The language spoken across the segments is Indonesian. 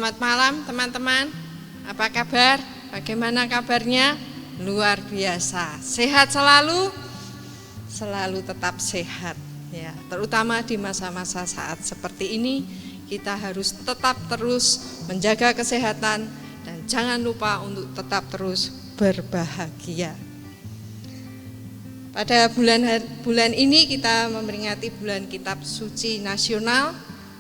Selamat malam teman-teman. Apa kabar? Bagaimana kabarnya? Luar biasa. Sehat selalu? Selalu tetap sehat ya. Terutama di masa-masa saat seperti ini, kita harus tetap terus menjaga kesehatan dan jangan lupa untuk tetap terus berbahagia. Pada bulan ini kita memperingati bulan Kitab Suci Nasional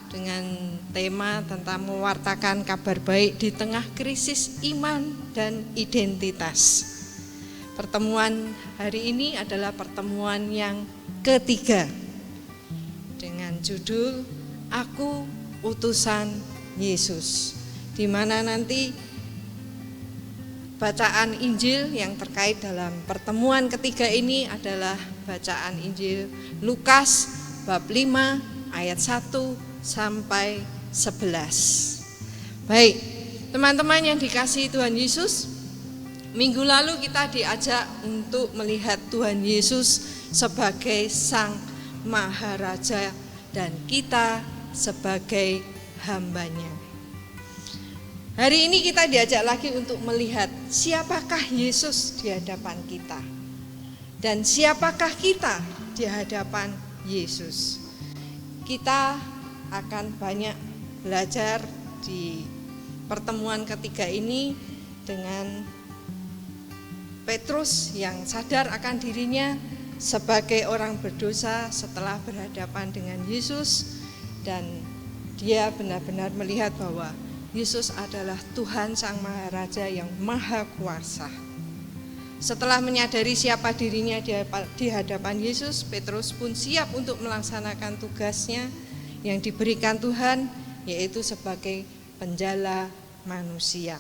dengan tema tentang mewartakan kabar baik di tengah krisis iman dan identitas. Pertemuan hari ini adalah pertemuan yang ketiga dengan judul Aku Utusan Yesus, di mana nanti bacaan Injil yang terkait dalam pertemuan ketiga ini adalah bacaan Injil Lukas bab 5 ayat 1 sampai 11. Baik, teman-teman yang dikasihi Tuhan Yesus, minggu lalu kita diajak untuk melihat Tuhan Yesus sebagai Sang Maharaja dan kita sebagai hambanya. Hari ini kita diajak lagi untuk melihat siapakah Yesus di hadapan kita dan siapakah kita di hadapan Yesus. Kita akan banyak belajar di pertemuan ketiga ini dengan Petrus yang sadar akan dirinya sebagai orang berdosa setelah berhadapan dengan Yesus, dan dia benar-benar melihat bahwa Yesus adalah Tuhan Sang Maharaja yang Maha Kuasa. Setelah menyadari siapa dirinya di hadapan Yesus, Petrus pun siap untuk melaksanakan tugasnya yang diberikan Tuhan, yaitu sebagai penjala manusia.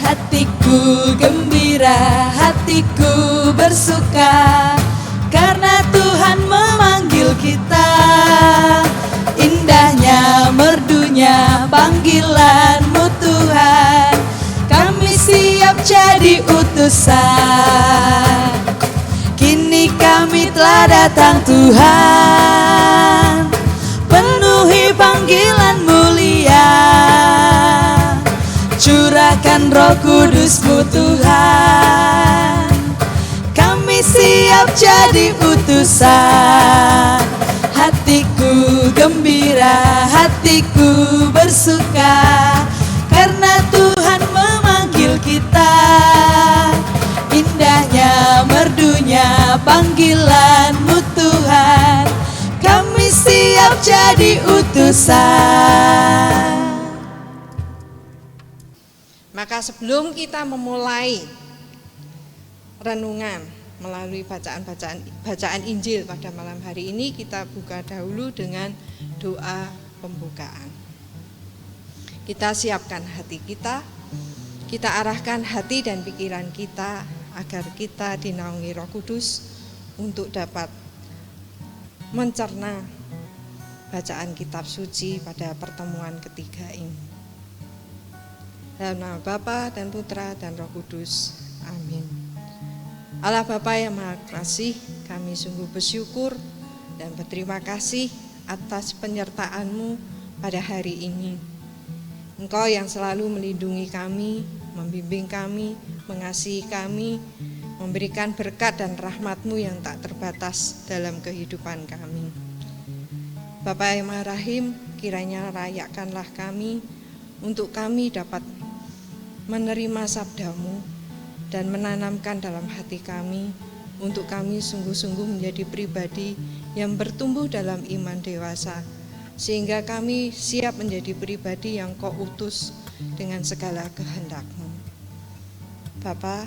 Hatiku gembira, hatiku bersuka, karena Tuhan memanggil kita. Indahnya merdunya panggilan-Mu Tuhan, kami siap jadi utusan. Kini kami telah datang Tuhan, penuhi panggilan mulia. Curahkan Roh Kudus-Mu Tuhan, kami siap jadi utusan. Hatiku gembira, hatiku bersuka, karena Tuhan memanggil kita. Indahnya merdunya panggilan-Mu Tuhan, kami siap jadi utusan. Maka sebelum kita memulai renungan melalui bacaan Injil pada malam hari ini, kita buka dahulu dengan doa pembukaan. Kita siapkan hati kita arahkan hati dan pikiran kita agar kita dinaungi Roh Kudus untuk dapat mencerna bacaan kitab suci pada pertemuan ketiga ini. Dalam nama Bapa dan Putra dan Roh Kudus. Amin. Allah Bapa yang Maha Kasih, kami sungguh bersyukur dan berterima kasih atas penyertaan-Mu pada hari ini. Engkau yang selalu melindungi kami, membimbing kami, mengasihi kami, memberikan berkat dan rahmat-Mu yang tak terbatas dalam kehidupan kami. Bapa yang Maha Rahim, kiranya layakkanlah kami untuk kami dapat menerima sabda-Mu dan menanamkan dalam hati kami untuk kami sungguh-sungguh menjadi pribadi yang bertumbuh dalam iman dewasa, sehingga kami siap menjadi pribadi yang Kau utus dengan segala kehendak-Mu. Bapa,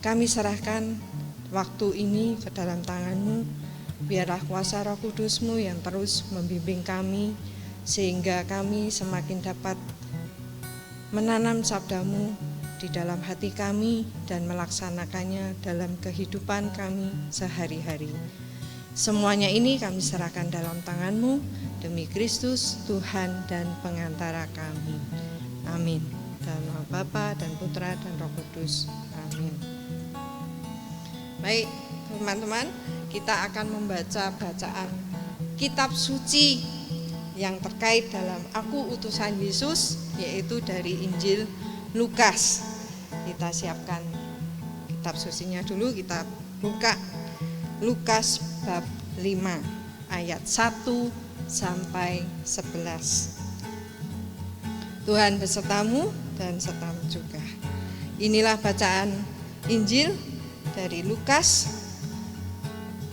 kami serahkan waktu ini ke dalam tangan-Mu. Biarlah kuasa Roh Kudus-Mu yang terus membimbing kami, sehingga kami semakin dapat menanam sabda-Mu di dalam hati kami dan melaksanakannya dalam kehidupan kami sehari-hari. Semuanya ini kami serahkan dalam tangan-Mu, demi Kristus, Tuhan dan pengantara kami. Amin. Dalam nama Bapa dan Putra dan Roh Kudus. Amin. Baik, teman-teman, kita akan membaca bacaan kitab suci yang terkait dalam Aku Utusan Yesus, yaitu dari Injil Lukas. Kita siapkan kitab sucinya dulu, kita buka Lukas bab 5 ayat 1 sampai 11. Tuhan besertamu dan sertamu juga. Inilah bacaan Injil dari Lukas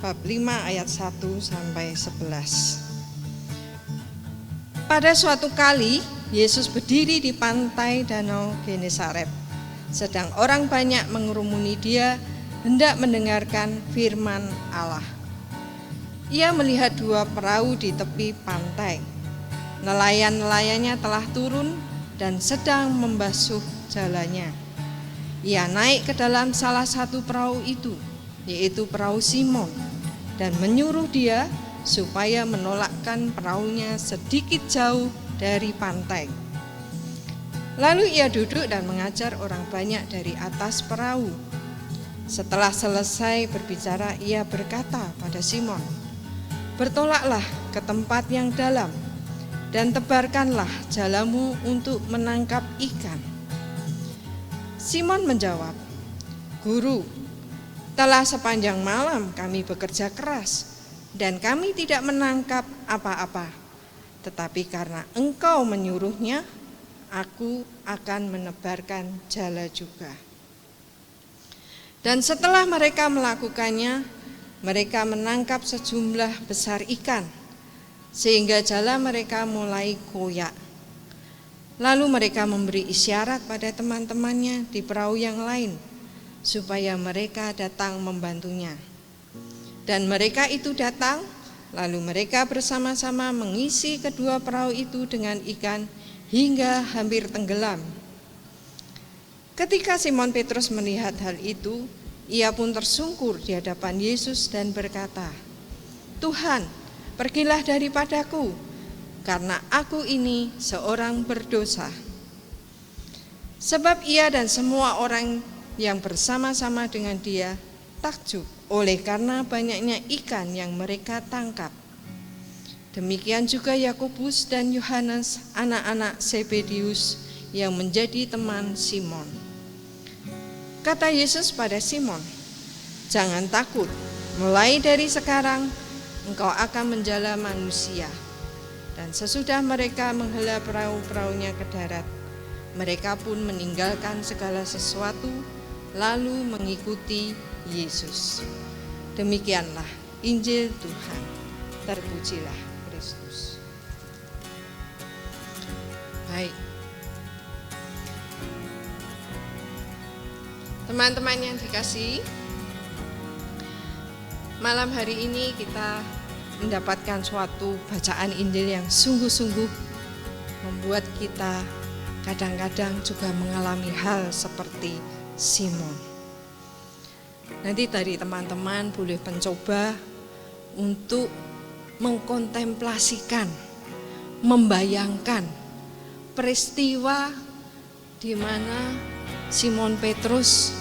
bab 5 ayat 1 sampai 11. Pada suatu kali Yesus berdiri di pantai Danau Genesaret. Sedang orang banyak mengerumuni dia hendak mendengarkan firman Allah. Ia melihat 2 perahu di tepi pantai. Nelayan-nelayannya telah turun dan sedang membasuh jalannya. Ia naik ke dalam salah satu perahu itu, yaitu perahu Simon, dan menyuruh dia supaya menolakkan perahunya sedikit jauh dari pantai. Lalu ia duduk dan mengajar orang banyak dari atas perahu. Setelah selesai berbicara, ia berkata pada Simon, "Bertolaklah ke tempat yang dalam dan tebarkanlah jalamu untuk menangkap ikan." Simon menjawab, "Guru, telah sepanjang malam kami bekerja keras dan kami tidak menangkap apa-apa. Tetapi karena Engkau menyuruhnya, aku akan menebarkan jala juga." Dan setelah mereka melakukannya, mereka menangkap sejumlah besar ikan, sehingga jala mereka mulai koyak. Lalu mereka memberi isyarat pada teman-temannya di perahu yang lain, supaya mereka datang membantunya. Dan mereka itu datang, lalu mereka bersama-sama mengisi kedua perahu itu dengan ikan hingga hampir tenggelam. Ketika Simon Petrus melihat hal itu, ia pun tersungkur di hadapan Yesus dan berkata, "Tuhan, pergilah daripadaku, karena aku ini seorang berdosa." Sebab ia dan semua orang yang bersama-sama dengan dia takjub oleh karena banyaknya ikan yang mereka tangkap. Demikian juga Yakobus dan Yohanes, anak-anak Zebedius yang menjadi teman Simon. Kata Yesus pada Simon, "Jangan takut, mulai dari sekarang engkau akan menjala manusia." Dan sesudah mereka menghela perahu-perahunya ke darat, mereka pun meninggalkan segala sesuatu, lalu mengikuti Yesus. Demikianlah Injil Tuhan. Terpujilah Kristus. Baik, teman-teman yang dikasihi, malam hari ini kita mendapatkan suatu bacaan Injil yang sungguh-sungguh membuat kita kadang-kadang juga mengalami hal seperti Simon. Nanti dari teman-teman boleh mencoba untuk mengkontemplasikan, membayangkan peristiwa di mana Simon Petrus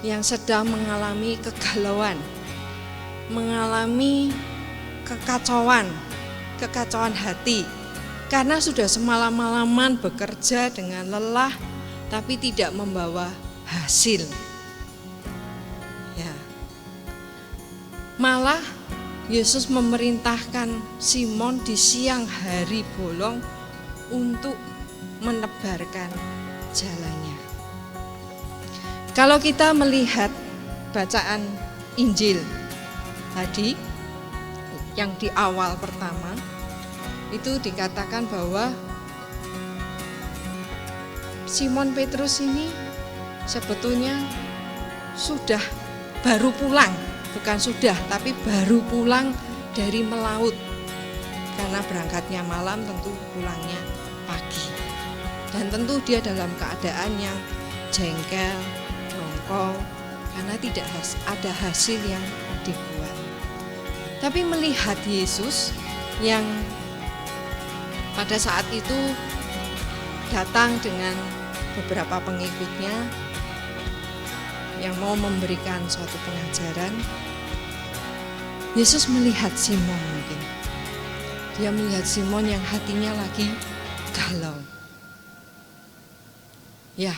yang sedang mengalami kegalauan, mengalami kekacauan hati, karena sudah semalam-malaman bekerja dengan lelah tapi tidak membawa hasil. Ya. Malah Yesus memerintahkan Simon di siang hari bolong untuk menebarkan jalannya. Kalau kita melihat bacaan Injil tadi yang di awal pertama, itu dikatakan bahwa Simon Petrus ini sebetulnya sudah baru pulang, bukan sudah, tapi baru pulang dari melaut. Karena berangkatnya malam, tentu pulangnya pagi. Dan tentu dia dalam keadaan yang jengkel, dongkol, karena tidak ada hasil yang dibuat. Tapi melihat Yesus yang pada saat itu datang dengan beberapa pengikutnya, yang mau memberikan suatu pengajaran, Yesus melihat Simon mungkin. Dia melihat Simon yang hatinya lagi galau. Ya,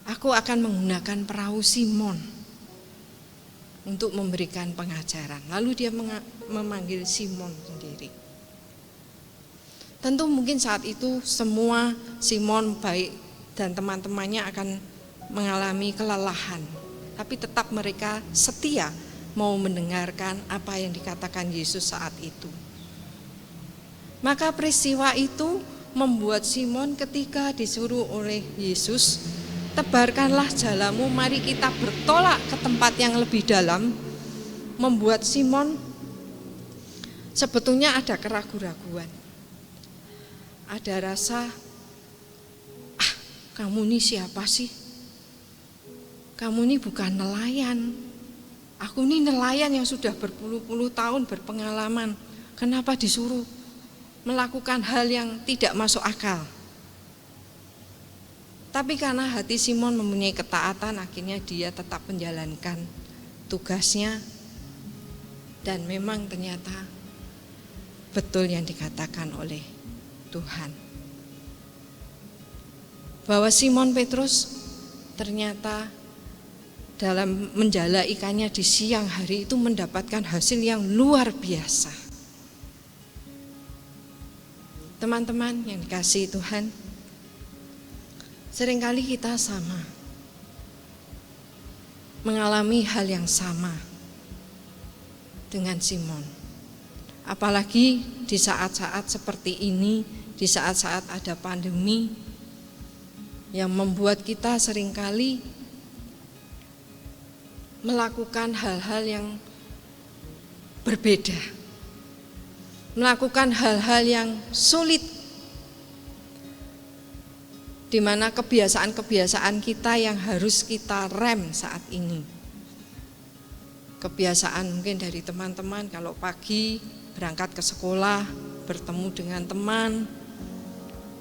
aku akan menggunakan perahu Simon untuk memberikan pengajaran. Lalu dia memanggil Simon sendiri. Tentu mungkin saat itu semua Simon baik dan teman-temannya akan mengalami kelelahan. Tapi tetap mereka setia mau mendengarkan apa yang dikatakan Yesus saat itu. Maka peristiwa itu membuat Simon ketika disuruh oleh Yesus, tebarkanlah jalamu, mari kita bertolak ke tempat yang lebih dalam, membuat Simon sebetulnya ada keraguan-raguan. Ada rasa, kamu ini siapa sih? Kamu ini bukan nelayan. Aku ini nelayan yang sudah berpuluh-puluh tahun berpengalaman. Kenapa disuruh melakukan hal yang tidak masuk akal? Tapi karena hati Simon mempunyai ketaatan, akhirnya dia tetap menjalankan tugasnya. Dan memang ternyata betul yang dikatakan oleh Tuhan. Bahwa Simon Petrus ternyata dalam menjala ikannya di siang hari itu mendapatkan hasil yang luar biasa. Teman-teman yang dikasihi Tuhan, seringkali kita sama mengalami hal yang sama dengan Simon. Apalagi di saat-saat seperti ini, di saat-saat ada pandemi yang membuat kita seringkali melakukan hal-hal yang berbeda, melakukan hal-hal yang sulit, di mana kebiasaan-kebiasaan kita yang harus kita rem saat ini. Kebiasaan mungkin dari teman-teman, kalau pagi berangkat ke sekolah, bertemu dengan teman.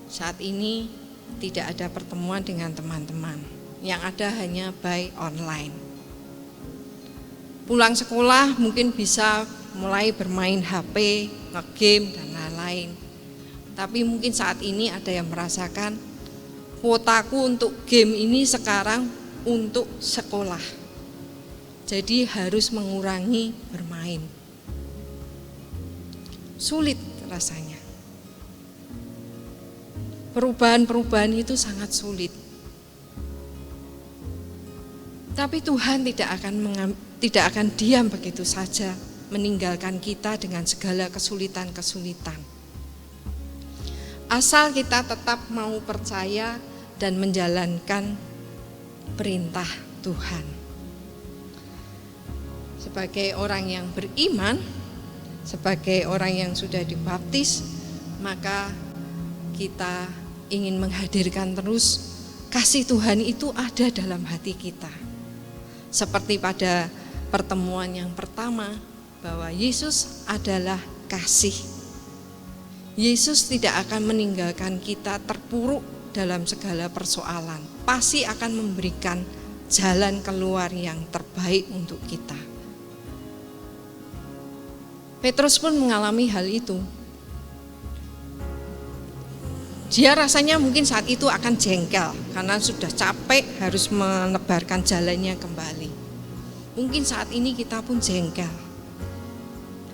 Saat ini tidak ada pertemuan dengan teman-teman, yang ada hanya by online. Pulang sekolah mungkin bisa mulai bermain HP, nge-game dan lain-lain. Tapi mungkin saat ini ada yang merasakan kuotaku untuk game ini sekarang untuk sekolah. Jadi harus mengurangi bermain. Sulit rasanya. Perubahan-perubahan itu sangat sulit. Tapi Tuhan tidak akan diam begitu saja meninggalkan kita dengan segala kesulitan-kesulitan. Asal kita tetap mau percaya dan menjalankan perintah Tuhan. Sebagai orang yang beriman, sebagai orang yang sudah dibaptis, maka kita ingin menghadirkan terus kasih Tuhan itu ada dalam hati kita. Seperti pada pertemuan yang pertama, bahwa Yesus adalah kasih. Yesus tidak akan meninggalkan kita terpuruk dalam segala persoalan. Pasti akan memberikan jalan keluar yang terbaik untuk kita. Petrus pun mengalami hal itu. Dia rasanya mungkin saat itu akan jengkel karena sudah capek harus menebarkan jalannya kembali. Mungkin saat ini kita pun jengkel.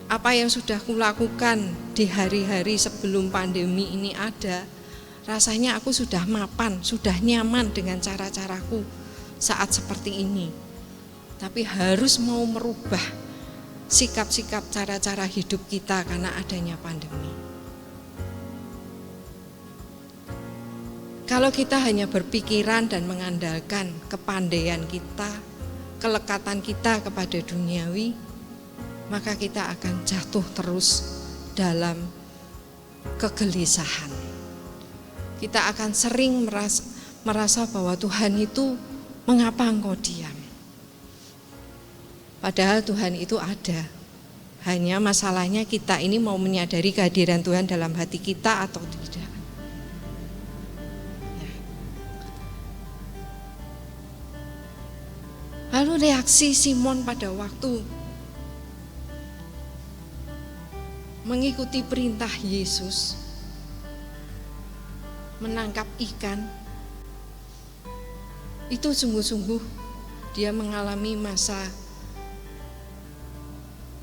Apa yang sudah kulakukan di hari-hari sebelum pandemi ini ada, rasanya aku sudah mapan, sudah nyaman dengan cara-caraku saat seperti ini. Tapi harus mau merubah sikap-sikap cara-cara hidup kita karena adanya pandemi. Kalau kita hanya berpikiran dan mengandalkan kepandaian kita, kelekatan kita kepada duniawi, maka kita akan jatuh terus dalam kegelisahan. Kita akan sering merasa bahwa Tuhan itu, mengapa engkau diam? Padahal Tuhan itu ada. Hanya masalahnya kita ini mau menyadari kehadiran Tuhan dalam hati kita atau tidak. Lalu reaksi Simon pada waktu mengikuti perintah Yesus menangkap ikan, itu sungguh-sungguh dia mengalami masa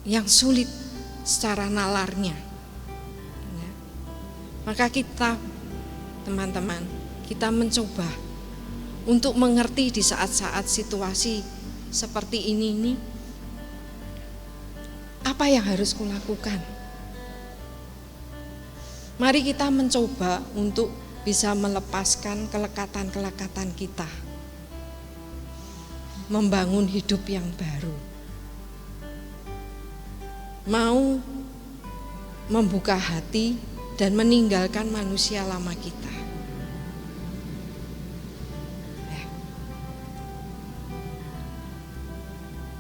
yang sulit secara nalarnya. Maka kita, teman-teman, kita mencoba untuk mengerti di saat-saat situasi seperti ini, apa yang harus kulakukan. Mari kita mencoba untuk bisa melepaskan kelekatan-kelekatan kita, membangun hidup yang baru, mau membuka hati dan meninggalkan manusia lama kita.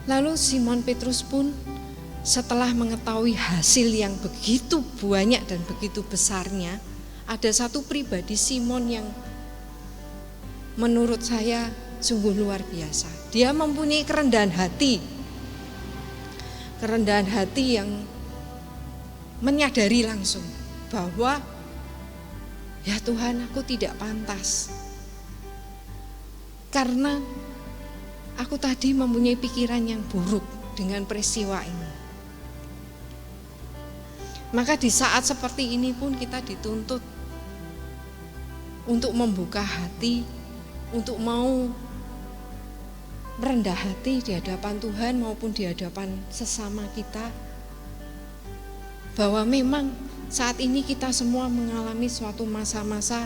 Lalu Simon Petrus pun setelah mengetahui hasil yang begitu banyak dan begitu besarnya, ada satu pribadi Simon yang menurut saya sungguh luar biasa. Dia mempunyai kerendahan hati yang menyadari langsung bahwa ya Tuhan, aku tidak pantas karena aku tadi mempunyai pikiran yang buruk dengan peristiwa ini. Maka di saat seperti ini pun kita dituntut untuk membuka hati, untuk mau merendah hati di hadapan Tuhan maupun di hadapan sesama kita, bahwa memang saat ini kita semua mengalami suatu masa-masa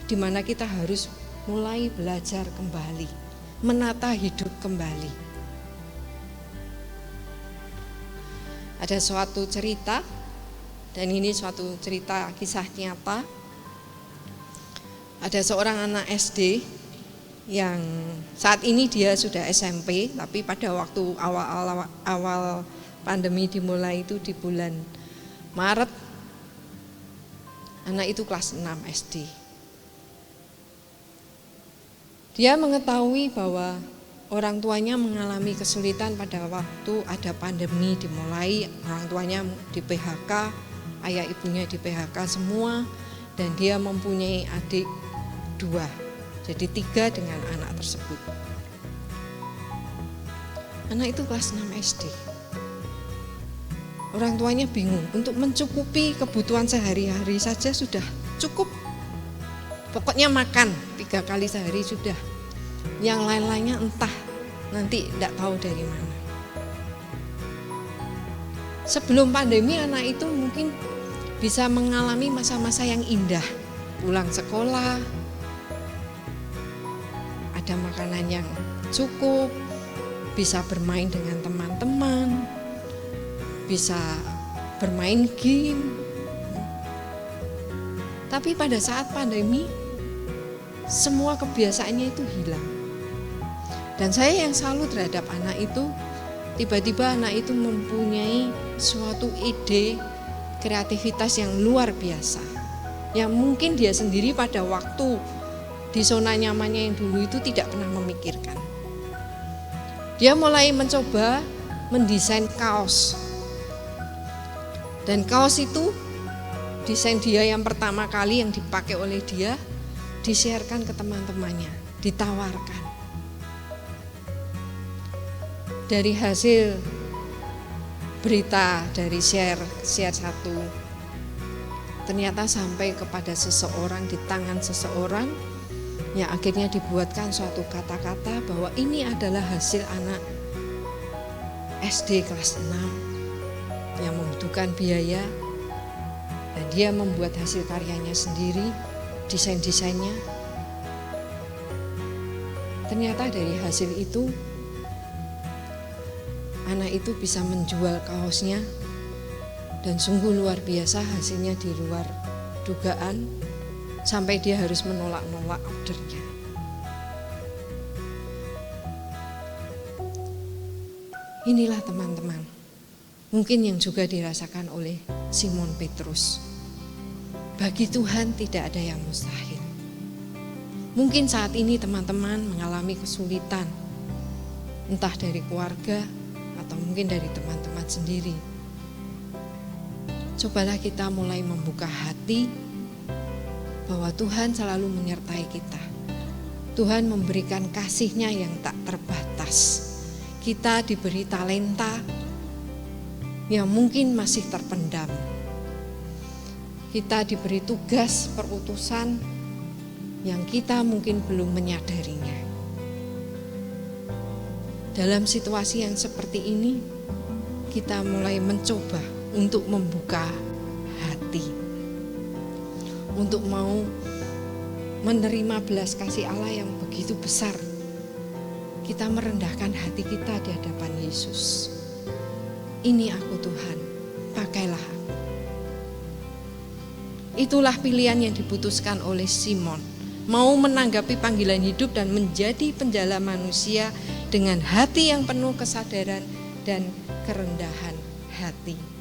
di mana kita harus mulai belajar kembali, menata hidup kembali. Ada suatu cerita, dan ini suatu cerita kisah nyata. Ada seorang anak SD yang saat ini dia sudah SMP, tapi pada waktu awal pandemi dimulai itu di bulan Maret, anak itu kelas 6 SD. Dia mengetahui bahwa orang tuanya mengalami kesulitan pada waktu ada pandemi dimulai, orang tuanya di PHK, ayah ibunya di PHK semua, dan dia mempunyai adik 2, jadi 3 dengan anak tersebut. Anak itu kelas 6 SD. Orang tuanya bingung, untuk mencukupi kebutuhan sehari-hari saja sudah cukup. Pokoknya makan 3 kali sehari sudah. Yang lain-lainnya entah nanti tidak tahu dari mana. Sebelum pandemi anak itu mungkin bisa mengalami masa-masa yang indah. Pulang sekolah, ada makanan yang cukup, bisa bermain dengan teman-teman, bisa bermain game. Tapi pada saat pandemi, semua kebiasaannya itu hilang. Dan saya yang salut terhadap anak itu, tiba-tiba anak itu mempunyai suatu ide kreativitas yang luar biasa, yang mungkin dia sendiri pada waktu di zona nyamannya yang dulu itu tidak pernah memikirkan. Dia mulai mencoba mendesain kaos. Dan kaos itu, desain dia yang pertama kali yang dipakai oleh dia, di-sharekan ke teman-temannya, ditawarkan. Dari hasil berita dari share satu, ternyata sampai kepada seseorang, di tangan seseorang, yang akhirnya dibuatkan suatu kata-kata bahwa ini adalah hasil anak SD kelas 6 yang membutuhkan biaya, dan dia membuat hasil karyanya sendiri, desain-desainnya. Ternyata dari hasil itu, anak itu bisa menjual kaosnya, dan sungguh luar biasa hasilnya di luar dugaan, sampai dia harus menolak-nolak ordernya. Inilah teman-teman, mungkin yang juga dirasakan oleh Simon Petrus. Bagi Tuhan tidak ada yang mustahil. Mungkin saat ini teman-teman mengalami kesulitan, entah dari keluarga atau mungkin dari teman-teman sendiri. Cobalah kita mulai membuka hati bahwa Tuhan selalu menyertai kita. Tuhan memberikan kasih-Nya yang tak terbatas. Kita diberi talenta yang mungkin masih terpendam. Kita diberi tugas perutusan yang kita mungkin belum menyadarinya. Dalam situasi yang seperti ini, kita mulai mencoba untuk membuka hati, untuk mau menerima belas kasih Allah yang begitu besar. Kita merendahkan hati kita di hadapan Yesus. Ini aku Tuhan, pakailah aku. Itulah pilihan yang diputuskan oleh Simon, mau menanggapi panggilan hidup dan menjadi penjala manusia dengan hati yang penuh kesadaran dan kerendahan hati.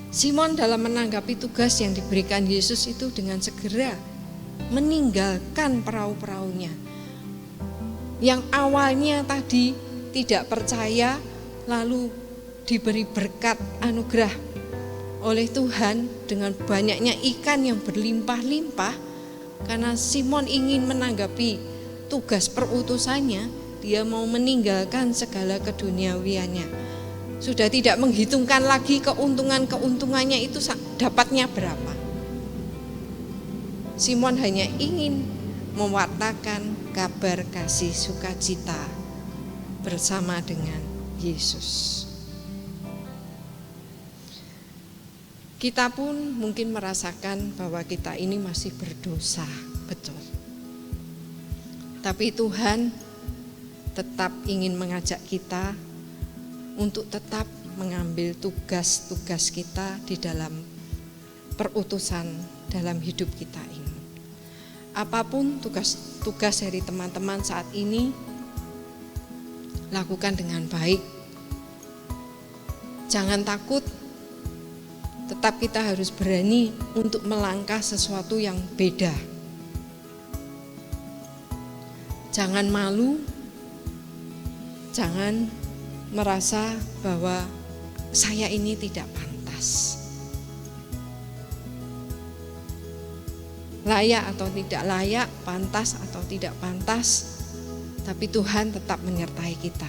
Simon dalam menanggapi tugas yang diberikan Yesus itu dengan segera meninggalkan perahu-perahunya. Yang awalnya tadi tidak percaya, lalu diberi berkat anugerah oleh Tuhan dengan banyaknya ikan yang berlimpah-limpah. Karena Simon ingin menanggapi tugas perutusannya, dia mau meninggalkan segala keduniawiannya. Sudah tidak menghitungkan lagi keuntungannya itu dapatnya berapa. Simon hanya ingin mewartakan kabar kasih sukacita bersama dengan Yesus. Kita pun mungkin merasakan bahwa kita ini masih berdosa, betul. Tapi Tuhan tetap ingin mengajak kita untuk tetap mengambil tugas-tugas kita di dalam perutusan dalam hidup kita ini. Apapun tugas dari teman-teman saat ini, lakukan dengan baik. Jangan takut, tetap kita harus berani untuk melangkah sesuatu yang beda. Jangan malu, jangan merasa bahwa saya ini tidak pantas. Layak atau tidak layak, pantas atau tidak pantas, tapi Tuhan tetap menyertai kita.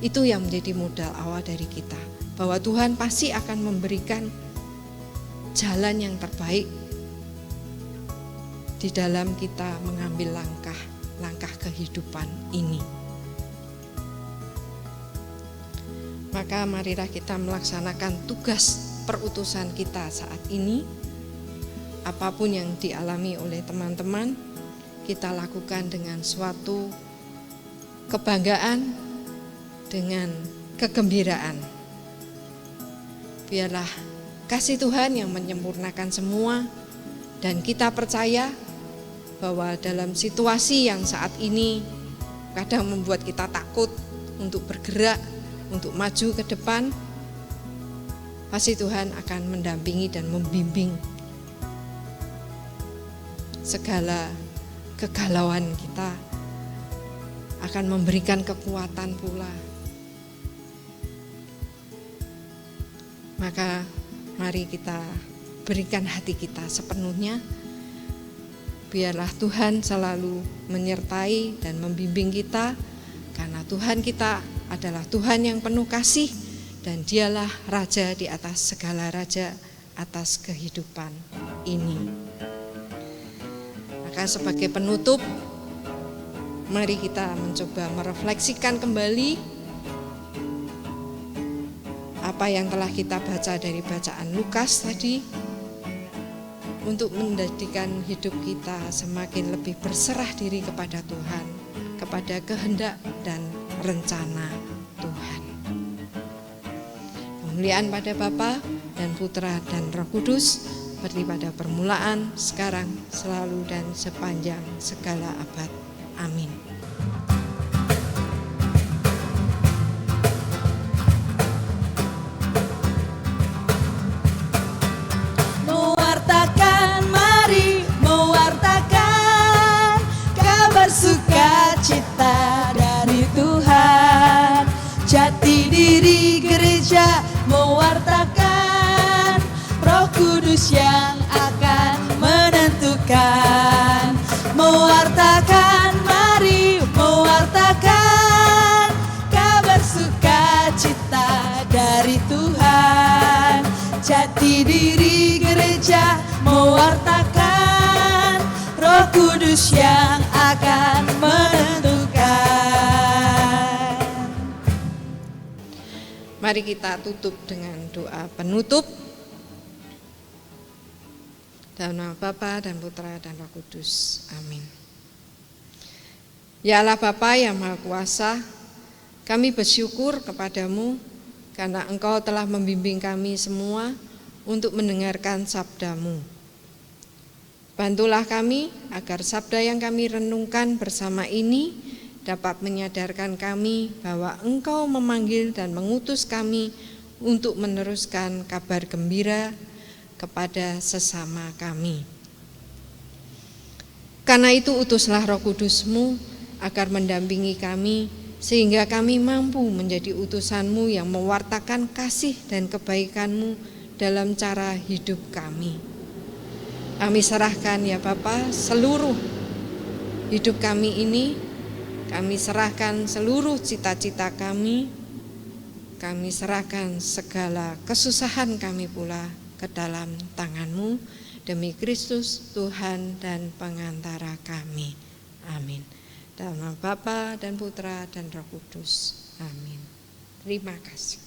Itu yang menjadi modal awal dari kita, bahwa Tuhan pasti akan memberikan jalan yang terbaik di dalam kita mengambil langkah kehidupan ini. Maka marilah kita melaksanakan tugas perutusan kita saat ini. Apapun yang dialami oleh teman-teman, kita lakukan dengan suatu kebanggaan, dengan kegembiraan. Biarlah kasih Tuhan yang menyempurnakan semua, dan kita percaya bahwa dalam situasi yang saat ini kadang membuat kita takut untuk bergerak, untuk maju ke depan, pasti Tuhan akan mendampingi dan membimbing segala kegalauan kita, akan memberikan kekuatan pula. Maka mari kita berikan hati kita sepenuhnya. Biarlah Tuhan selalu menyertai dan membimbing kita, karena Tuhan kita adalah Tuhan yang penuh kasih, dan Dialah Raja di atas segala raja, atas kehidupan ini. Maka sebagai penutup, mari kita mencoba merefleksikan kembali apa yang telah kita baca dari bacaan Lukas tadi, untuk menjadikan hidup kita semakin lebih berserah diri kepada Tuhan, kepada kehendak dan rencana Tuhan. Kemuliaan pada Bapa dan Putra dan Roh Kudus, seperti pada permulaan, sekarang, selalu, dan sepanjang segala abad. Amin. Mewartakan kabar sukacita. jati diri gereja mewartakan, Roh Kudus yang akan menentukan. Mari kita tutup dengan doa penutup. Dalam nama Bapa dan Putra dan Roh Kudus. Amin. Ya Allah Bapa yang Maha Kuasa, kami bersyukur kepadamu karena Engkau telah membimbing kami semua untuk mendengarkan sabda-Mu. Bantulah kami agar sabda yang kami renungkan bersama ini dapat menyadarkan kami bahwa Engkau memanggil dan mengutus kami untuk meneruskan kabar gembira kepada sesama kami. Karena itu utuslah Roh Kudus-Mu agar mendampingi kami, sehingga kami mampu menjadi utusan-Mu yang mewartakan kasih dan kebaikan-Mu dalam cara hidup kami. Kami serahkan ya Bapa seluruh hidup kami ini, kami serahkan seluruh cita-cita kami serahkan segala kesusahan kami pula ke dalam tangan-Mu, demi Kristus Tuhan dan pengantara kami. Amin. Dalam nama Bapa dan Putra dan Roh Kudus. Amin. Terima kasih.